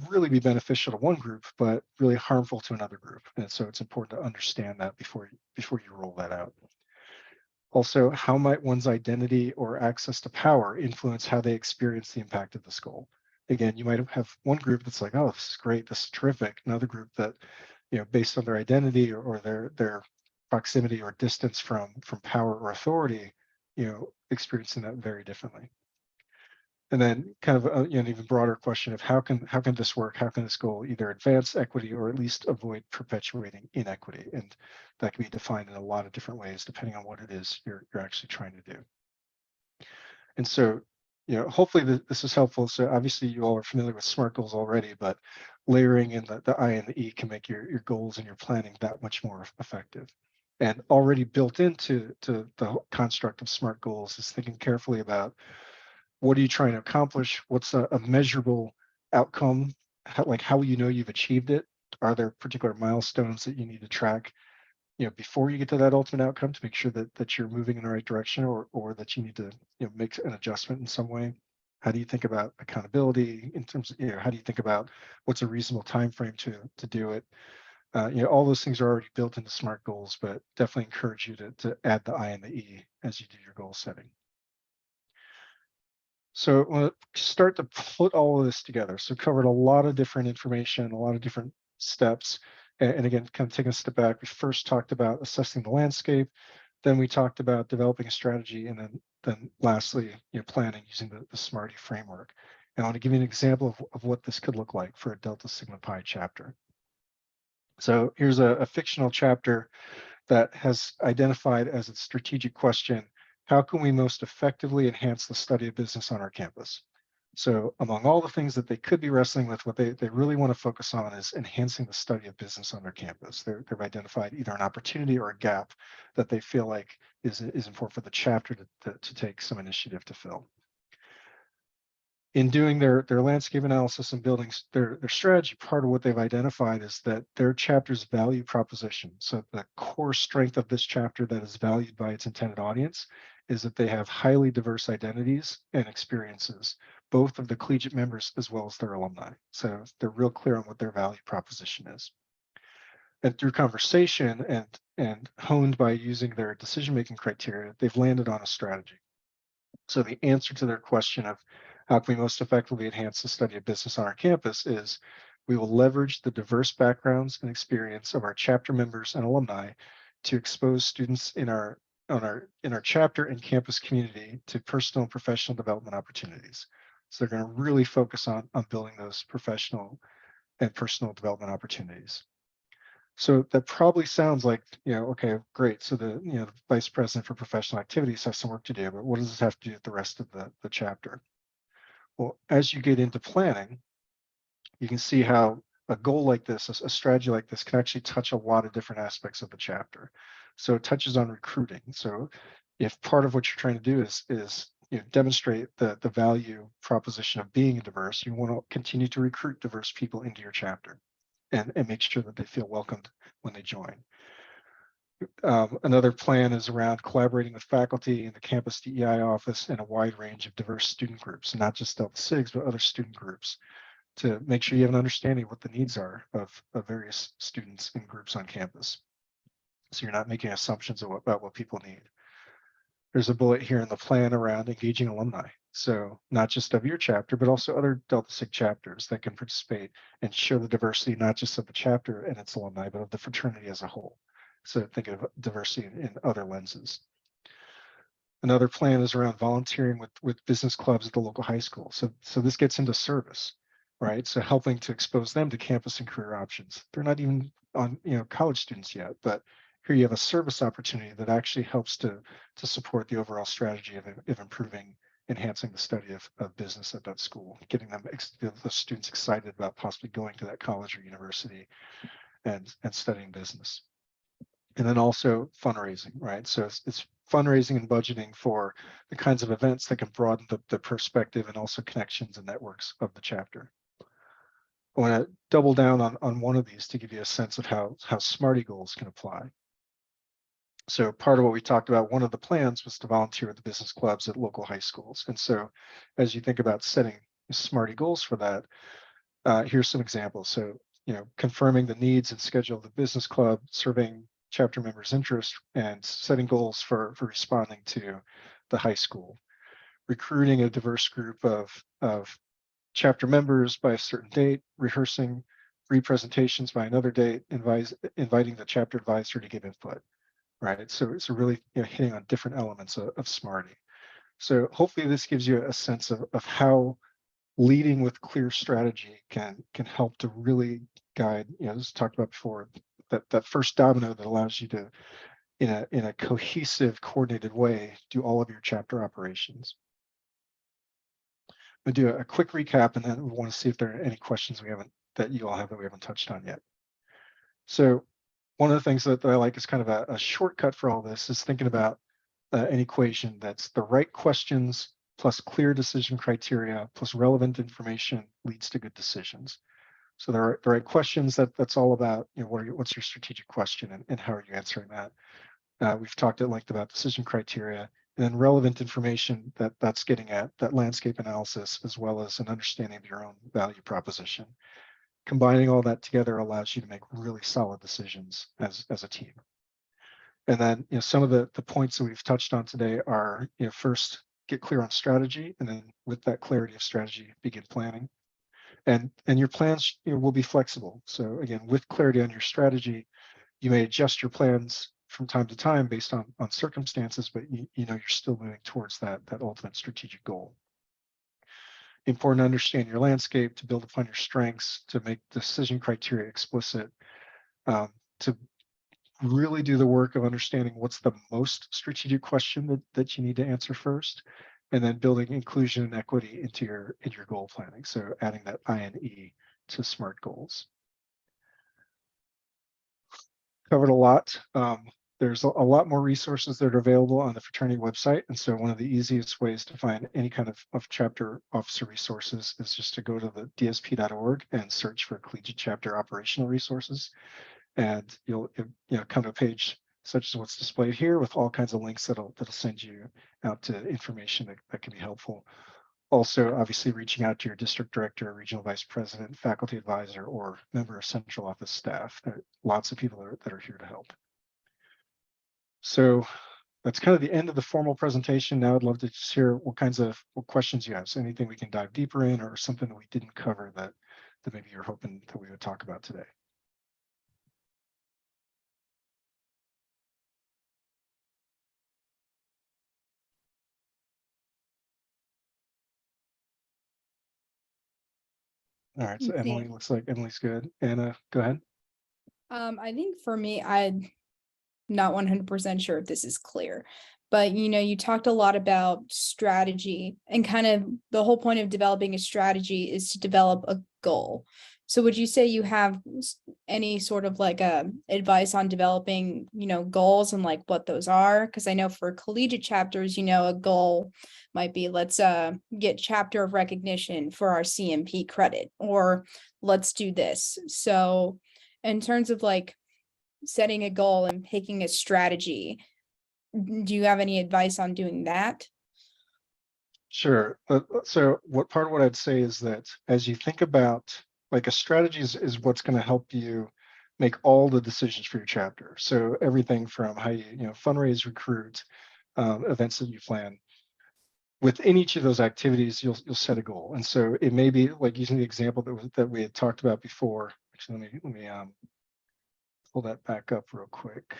really be beneficial to one group, but really harmful to another group. And so it's important to understand that before you roll that out. Also, how might one's identity or access to power influence how they experience the impact of this goal? Again, you might have one group that's like, oh, this is great, this is terrific. Another group that, based on their identity or their proximity or distance from power or authority, experiencing that very differently. And then kind of an even broader question of how can this work? How can this goal either advance equity or at least avoid perpetuating inequity? And that can be defined in a lot of different ways depending on what it is you're actually trying to do. And so, hopefully this is helpful. So obviously you all are familiar with SMART goals already, but layering in the I and the E can make your goals and your planning that much more effective. And already built into the construct of SMART goals is thinking carefully about what are you trying to accomplish? What's a measurable outcome? How will you know you've achieved it? Are there particular milestones that you need to track, before you get to that ultimate outcome to make sure that you're moving in the right direction, or that you need to, make an adjustment in some way? How do you think about accountability in terms of, how do you think about what's a reasonable time frame to do it? All those things are already built into SMART goals, but definitely encourage you to add the I and the E as you do your goal setting. So I want to start to put all of this together. So covered a lot of different information, a lot of different steps, And again, kind of taking a step back, we first talked about assessing the landscape, then we talked about developing a strategy, and then lastly, planning using the SMARTIE framework. And I want to give you an example of what this could look like for a Delta Sigma Pi chapter. So here's a fictional chapter that has identified as its strategic question, how can we most effectively enhance the study of business on our campus? So among all the things that they could be wrestling with, what they really want to focus on is enhancing the study of business on their campus. They've identified either an opportunity or a gap that they feel like is important for the chapter to take some initiative to fill. In doing their landscape analysis and building their strategy, part of what they've identified is that their chapter's value proposition, so the core strength of this chapter that is valued by its intended audience, is that they have highly diverse identities and experiences, both of the collegiate members as well as their alumni. So they're real clear on what their value proposition is. And through conversation and honed by using their decision-making criteria, they've landed on a strategy. So the answer to their question of how can we most effectively enhance the study of business on our campus is we will leverage the diverse backgrounds and experience of our chapter members and alumni to expose students in our chapter and campus community to personal and professional development opportunities. So they're going to really focus on building those professional and personal development opportunities. So that probably sounds like, okay, great. So the vice president for professional activities has some work to do, but what does this have to do with the rest of the chapter? Well, as you get into planning, you can see how a goal like this, a strategy like this, can actually touch a lot of different aspects of the chapter. So it touches on recruiting. So if part of what you're trying to do is demonstrate the value proposition of being diverse, you want to continue to recruit diverse people into your chapter and make sure that they feel welcomed when they join. Another plan is around collaborating with faculty in the campus DEI office and a wide range of diverse student groups, not just Delta SIGs, but other student groups, to make sure you have an understanding of what the needs are of various students and groups on campus. So you're not making assumptions about what people need. There's a bullet here in the plan around engaging alumni. So not just of your chapter, but also other Delta SIG chapters that can participate and show the diversity, not just of the chapter and its alumni, but of the fraternity as a whole. So think of diversity in other lenses. Another plan is around volunteering with business clubs at the local high school. So this gets into service, right? So helping to expose them to campus and career options. They're not even on college students yet, but here you have a service opportunity that actually helps to support the overall strategy of improving, enhancing the study of business at that school, getting them the students excited about possibly going to that college or university and studying business. And then also fundraising, right? So it's fundraising and budgeting for the kinds of events that can broaden the perspective and also connections and networks of the chapter. I want to double down on one of these to give you a sense of how SMARTIE goals can apply. So part of what we talked about, one of the plans was to volunteer at the business clubs at local high schools. And so as you think about setting SMARTIE goals for that, here's some examples. So, confirming the needs and schedule of the business club, surveying chapter members' interest, and setting goals for responding to the high school. Recruiting a diverse group of chapter members by a certain date, rehearsing presentations by another date, inviting the chapter advisor to give input, right? So it's really hitting on different elements of SMARTIE. So hopefully this gives you a sense of how leading with clear strategy can help to really guide, as talked about before, that first domino that allows you to, in a cohesive, coordinated way, do all of your chapter operations. We'll do a quick recap, and then we want to see if there are any questions that you all have that we haven't touched on yet. So one of the things that I like is kind of a shortcut for all this is thinking about an equation that's the right questions plus clear decision criteria plus relevant information leads to good decisions. So there are the right questions that's all about, what's your strategic question and how are you answering that? We've talked at length about decision criteria, and then relevant information that's getting at that landscape analysis as well as an understanding of your own value proposition. Combining all that together allows you to make really solid decisions as a team. And then some of the points that we've touched on today are, first, get clear on strategy, and then with that clarity of strategy, begin planning. And your plans will be flexible. So again, with clarity on your strategy, you may adjust your plans from time to time based on circumstances, but you know you're still moving towards that ultimate strategic goal. Important to understand your landscape, to build upon your strengths, to make decision criteria explicit, to really do the work of understanding what's the most strategic question that you need to answer first, and then building inclusion and equity into your goal planning. So adding that I&E to SMART goals. Covered a lot. There's a lot more resources that are available on the fraternity website. And so one of the easiest ways to find any kind of chapter officer resources is just to go to the dsp.org and search for collegiate chapter operational resources. And you'll come to a page such as what's displayed here with all kinds of links that'll send you out to information that can be helpful. Also, obviously, reaching out to your district director, regional vice president, faculty advisor, or member of central office staff. There are lots of people that are here to help. So that's kind of the end of the formal presentation. Now I'd love to just hear what questions you have. So anything we can dive deeper in, or something that we didn't cover that maybe you're hoping that we would talk about today. All right, so Emily, looks like Emily's good. Anna, go ahead. I think for me, I'm not 100% sure if this is clear, but you talked a lot about strategy, and kind of the whole point of developing a strategy is to develop a goal. So would you say you have any sort of like advice on developing, goals and like what those are? Because I know for collegiate chapters, a goal might be, let's get chapter of recognition for our CMP credit, or let's do this. So in terms of like setting a goal and picking a strategy, do you have any advice on doing that? Sure. So what I'd say is that as you think about, like, a strategy is what's going to help you make all the decisions for your chapter. So everything from how you fundraise, recruit, events that you plan. Within each of those activities, you'll set a goal. And so it may be like using the example that we had talked about before. Actually, let me pull that back up real quick.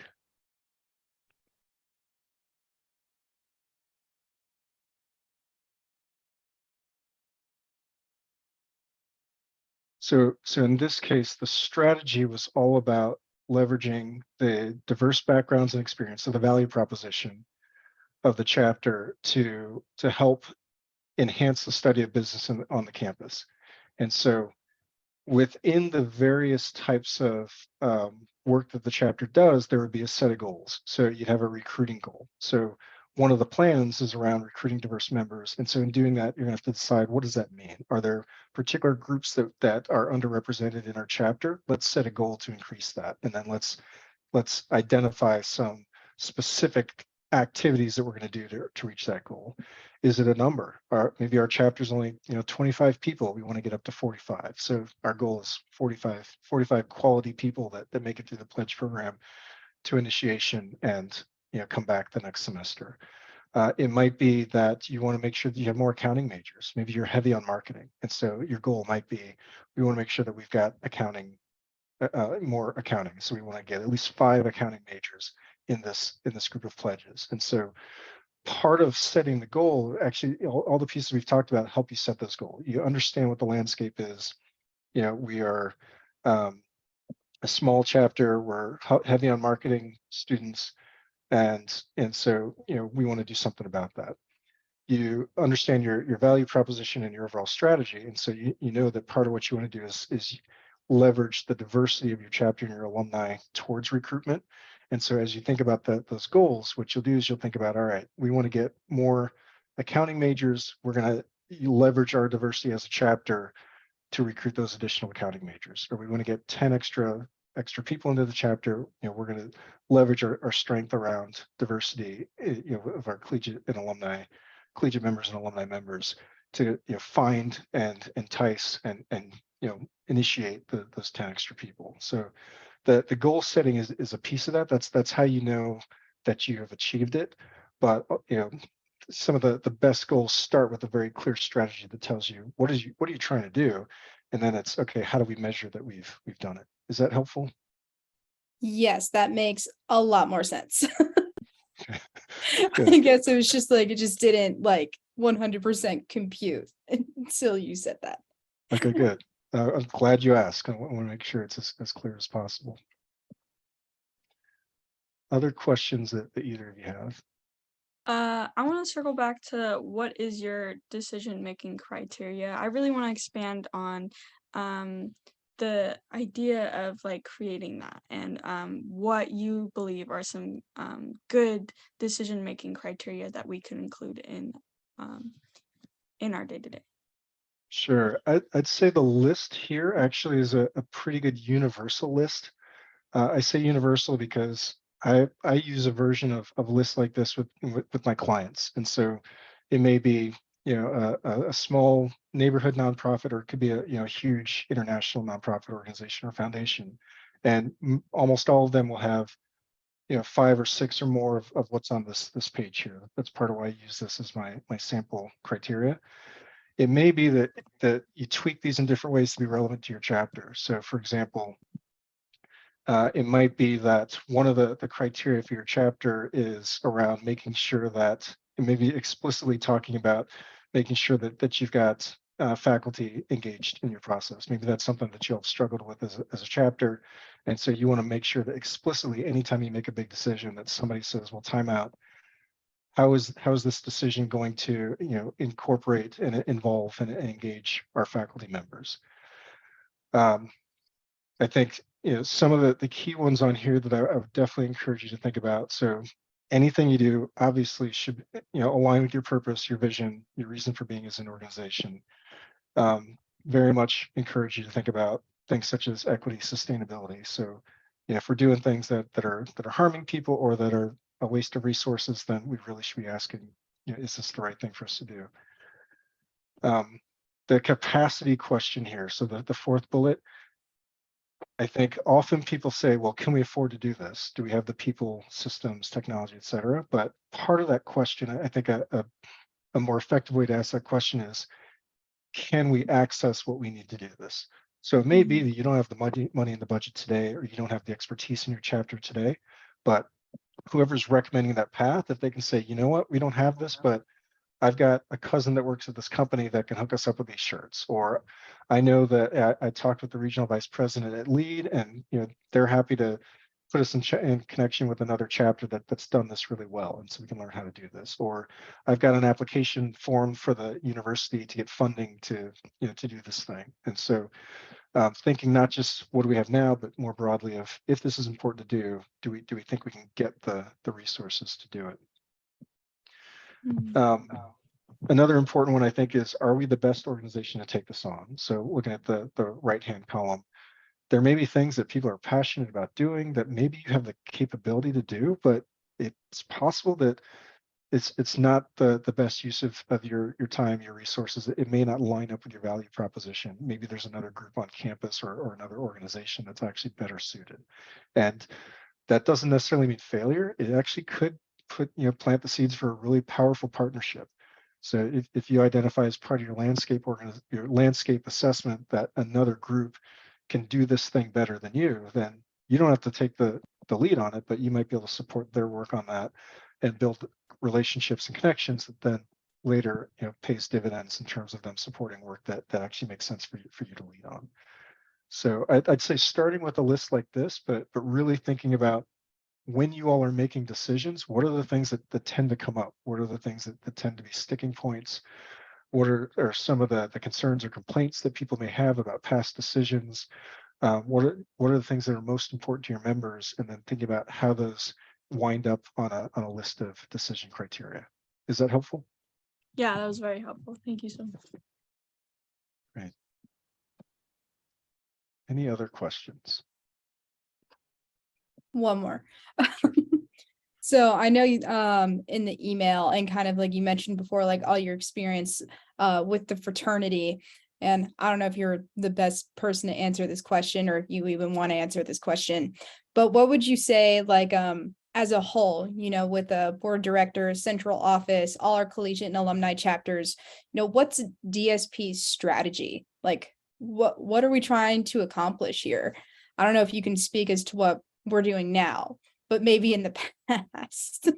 So in this case, the strategy was all about leveraging the diverse backgrounds and experience of the value proposition of the chapter to help enhance the study of business on the campus. And so within the various types of work that the chapter does, there would be a set of goals. So you'd have a recruiting goal. So one of the plans is around recruiting diverse members. And so in doing that, you're gonna have to decide, what does that mean? Are there particular groups that are underrepresented in our chapter? Let's set a goal to increase that. And then let's identify some specific activities that we're going to do to reach that goal. Is it a number? Or maybe our chapter's only 25 people. We want to get up to 45. So our goal is 45 quality people that make it through the pledge program to initiation and come back the next semester. It might be that you want to make sure that you have more accounting majors. Maybe you're heavy on marketing, and so your goal might be, we want to make sure that we've got accounting, more accounting. So we want to get at least 5 accounting majors in this group of pledges. And so part of setting the goal, actually, all the pieces we've talked about help you set those goals. You understand what the landscape is. We are a small chapter. We're heavy on marketing students, and so we want to do something about that. You understand your value proposition and your overall strategy, and so you know that part of what you want to do is leverage the diversity of your chapter and your alumni towards recruitment. And so as you think about those goals, what you'll do is you'll think about, all right, we want to get more accounting majors. We're going to leverage our diversity as a chapter to recruit those additional accounting majors. Or we want to get 10 extra people into the chapter. We're going to leverage our strength around diversity, of our collegiate members and alumni members to find and entice and initiate those 10 extra people. So the goal setting is a piece of that. That's how you know that you have achieved it. But some of the best goals start with a very clear strategy that tells you what are you trying to do, And then it's, okay, how do we measure that we've done it? Is that helpful? Yes, that makes a lot more sense. Good. I guess it was just like, it just didn't like 100% compute until you said that. Okay, good. I'm glad you asked. I want to make sure it's as clear as possible. Other questions that either of you have? I want to circle back to what is your decision-making criteria? I really want to expand on the idea of like creating that and what you believe are some good decision-making criteria that we could include um, in our day-to-day. Sure. I'd say the list here actually is a pretty good universal list. I say universal because I use a version of lists like this with my clients. And so it may be, a small neighborhood nonprofit, or it could be a huge international nonprofit organization or foundation. And almost all of them will have, 5 or 6 or more of what's on this page here. That's part of why I use this as my sample criteria. It may be that you tweak these in different ways to be relevant to your chapter. So for example, it might be that one of the criteria for your chapter is around making sure that, and maybe explicitly talking about making sure that you've got faculty engaged in your process. Maybe that's something that you'll have struggled with as a chapter. And so you want to make sure that explicitly, anytime you make a big decision, that somebody says, well, time out. How is this decision going to, incorporate and involve and engage our faculty members? I think, some of the key ones on here that I would definitely encourage you to think about. So anything you do obviously should, align with your purpose, your vision, your reason for being as an organization. Very much encourage you to think about things such as equity, sustainability. So, if we're doing things that are harming people or that are a waste of resources, then we really should be asking, is this the right thing for us to do? The capacity question here. So the fourth bullet, I think often people say, well, can we afford to do this? Do we have the people, systems, technology, et cetera? But part of that question, I think a more effective way to ask that question is, can we access what we need to do this? So it may be that you don't have the money in the budget today, or you don't have the expertise in your chapter today, but whoever's recommending that path, if they can say, you know what, we don't have this, but I've got a cousin that works at this company that can hook us up with these shirts. Or I know that I talked with the regional vice president at LEAD, and they're happy to put us in connection with another chapter that's done this really well, and so we can learn how to do this. Or I've got an application form for the university to get funding to do this thing. And so thinking not just what do we have now, but more broadly of, if this is important to do we think we can get the resources to do it? Another important one, I think, is, are we the best organization to take this on? So looking at the right-hand column, there may be things that people are passionate about doing that maybe you have the capability to do, but it's possible that it's not the best use of your time, your resources. It may not line up with your value proposition. Maybe there's another group on campus or another organization that's actually better suited. And that doesn't necessarily mean failure. It actually could plant the seeds for a really powerful partnership. So if you identify as part of your landscape assessment that another group can do this thing better than you, then you don't have to take the lead on it, but you might be able to support their work on that and build relationships and connections that then later pays dividends in terms of them supporting work that actually makes sense for you to lead on. So I'd say starting with a list like this, but really thinking about, when you all are making decisions, what are the things that tend to come up? What are the things that tend to be sticking points? What are some of the concerns or complaints that people may have about past decisions? What are the things that are most important to your members? And then thinking about how those wind up on a list of decision criteria. Is that helpful? Yeah, that was very helpful. Thank you so much. Great. Any other questions? One more. So I know you in the email, and kind of like you mentioned before, like all your experience with the fraternity. And I don't know if you're the best person to answer this question, or if you even want to answer this question, but what would you say, like as a whole, with the board director, central office, all our collegiate and alumni chapters, what's DSP's strategy? Like, what are we trying to accomplish here? I don't know if you can speak as to what we're doing now, but maybe in the past.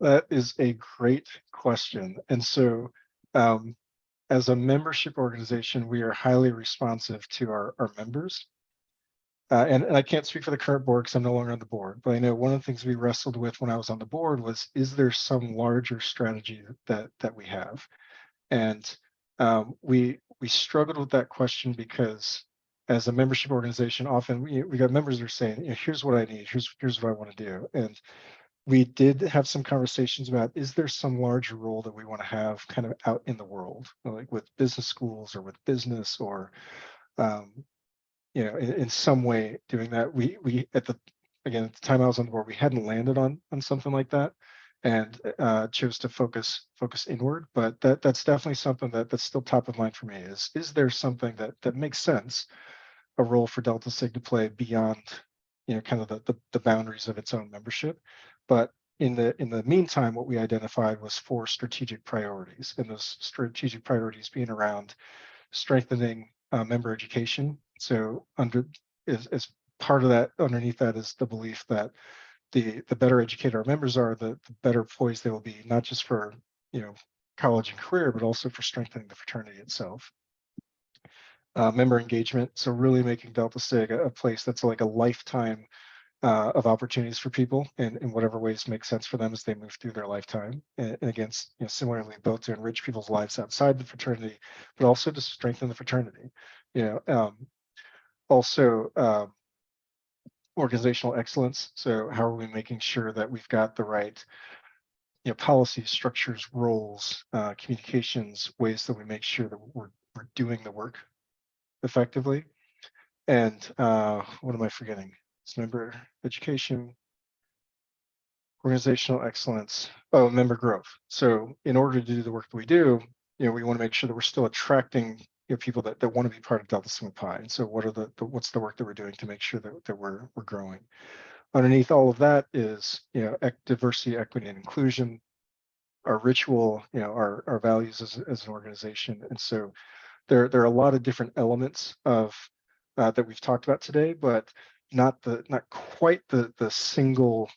That is a great question. And so, as a membership organization, we are highly responsive to our members. And I can't speak for the current board because I'm no longer on the board, but I know one of the things we wrestled with when I was on the board was, is there some larger strategy that we have? And we struggled with that question because as a membership organization, often we got members that are saying, here's what I need, here's what I want to do. And we did have some conversations about, is there some larger role that we want to have kind of out in the world, like with business schools or with business, or in some way doing that. We at the time I was on the board, we hadn't landed on something like that, and chose to focus inward. But that's definitely something that's still top of mind for me. Is there something that makes sense, a role for Delta Sig to play beyond kind of the boundaries of its own membership? But in the meantime, what we identified was 4 strategic priorities, and those strategic priorities being around strengthening member education. So as part of that, underneath that is the belief that the better educated our members are, the better poised they will be, not just for college and career, but also for strengthening the fraternity itself. Member engagement, so really making Delta Sig a place that's like a lifetime of opportunities for people in whatever ways make sense for them as they move through their lifetime. And again, similarly, both to enrich people's lives outside the fraternity, but also to strengthen the fraternity. Also organizational excellence. So how are we making sure that we've got the right policies, structures, roles, communications, ways that we make sure that we're doing the work effectively. And what am I forgetting? It's member education, organizational excellence, member growth. So in order to do the work that we do, we want to make sure that we're still attracting people that want to be part of Delta Sigma Pi. And so what's the work that we're doing to make sure that we're growing? Underneath all of that is diversity, equity, and inclusion, our ritual, our values as an organization. And so there are a lot of different elements of that we've talked about today, but not quite the single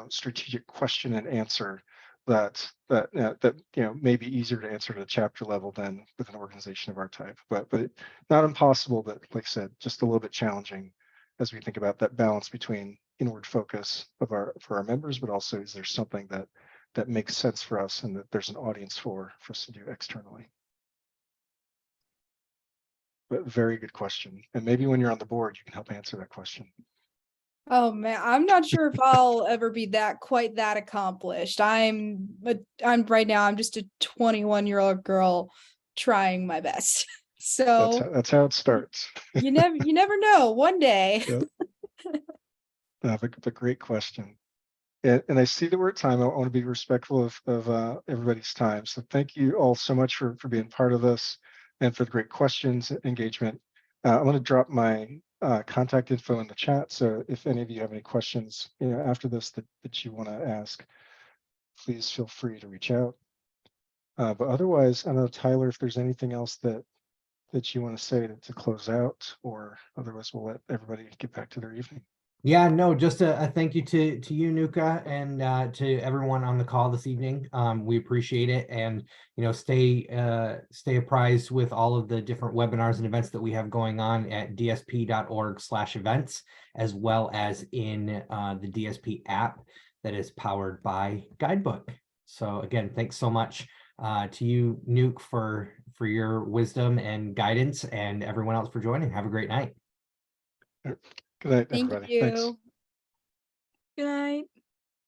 strategic question and answer that may be easier to answer at a chapter level than with an organization of our type, but not impossible, but like I said, just a little bit challenging as we think about that balance between inward focus for our members, but also is there something that makes sense for us and that there's an audience for us to do externally. But very good question. And maybe when you're on the board, you can help answer that question. Oh man, I'm not sure if I'll ever be quite that accomplished. I'm right now, I'm just a 21-year-old girl trying my best. So that's how it starts. you never know. One day. Yep. But great question. And I see that we're at time. I want to be respectful of everybody's time. So thank you all so much for being part of this and for the great questions, engagement. I'm going to drop my contact info in the chat. So if any of you have any questions after this that you want to ask, please feel free to reach out. But otherwise, I don't know, Tyler, if there's anything else that you want to say to close out, or otherwise we'll let everybody get back to their evening. Yeah, no, just a thank you to you, Nuka, and to everyone on the call this evening. We appreciate it, and stay apprised with all of the different webinars and events that we have going on at dsp.org/events, as well as in the DSP app that is powered by Guidebook. So again, thanks so much to you, Nuke, for your wisdom and guidance, and everyone else for joining. Have a great night. Good night, Thank everybody. you. Thanks. Good night.